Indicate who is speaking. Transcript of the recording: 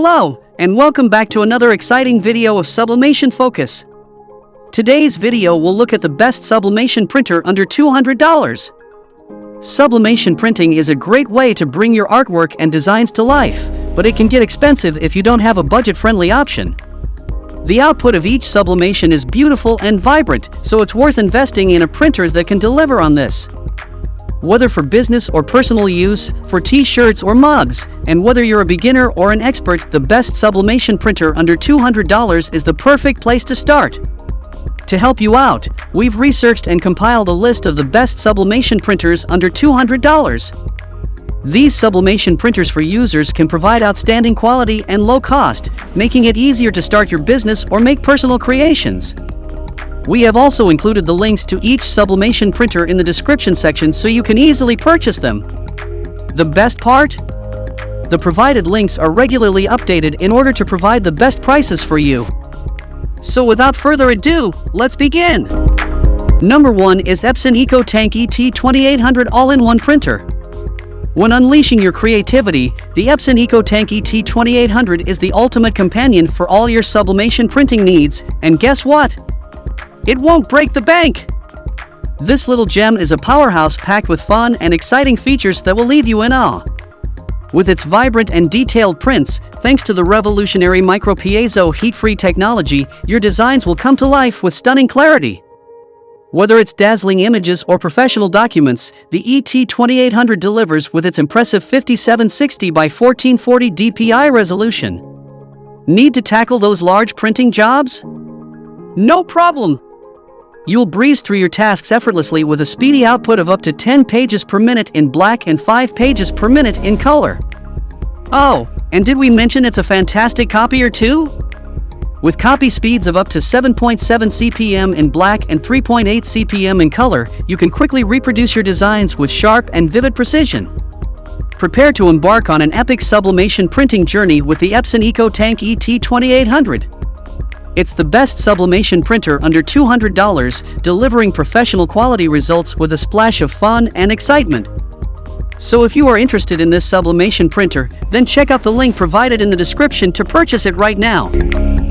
Speaker 1: Hello, and welcome back to another exciting video of Sublimation Focus. Today's video will look at the best sublimation printer under $200. Sublimation printing is a great way to bring your artwork and designs to life, but it can get expensive if you don't have a budget-friendly option. The output of each sublimation is beautiful and vibrant, so it's worth investing in a printer that can deliver on this. Whether for business or personal use, for t-shirts or mugs, and whether you're a beginner or an expert, the best sublimation printer under $200 is the perfect place to start. To help you out, we've researched and compiled a list of the best sublimation printers under $200. These sublimation printers for users can provide outstanding quality and low cost, making it easier to start your business or make personal creations. We have also included the links to each sublimation printer in the description section so you can easily purchase them. The best part? The provided links are regularly updated in order to provide the best prices for you. So without further ado, let's begin! Number 1 is Epson EcoTank ET-2800 all-in-one printer. When unleashing your creativity, the Epson EcoTank ET-2800 is the ultimate companion for all your sublimation printing needs, and guess what? It won't break the bank! This little gem is a powerhouse packed with fun and exciting features that will leave you in awe. With its vibrant and detailed prints, thanks to the revolutionary Micro Piezo Heat-Free Technology, your designs will come to life with stunning clarity. Whether it's dazzling images or professional documents, the ET-2800 delivers with its impressive 5760 by 1440 dpi resolution. Need to tackle those large printing jobs? No problem! You'll breeze through your tasks effortlessly with a speedy output of up to 10 pages per minute in black and 5 pages per minute in color. Oh, and did we mention it's a fantastic copier too? With copy speeds of up to 7.7 CPM in black and 3.8 CPM in color, you can quickly reproduce your designs with sharp and vivid precision. Prepare to embark on an epic sublimation printing journey with the Epson EcoTank ET-2800. It's the best sublimation printer under $200, delivering professional quality results with a splash of fun and excitement. So if you are interested in this sublimation printer, then check out the link provided in the description to purchase it right now.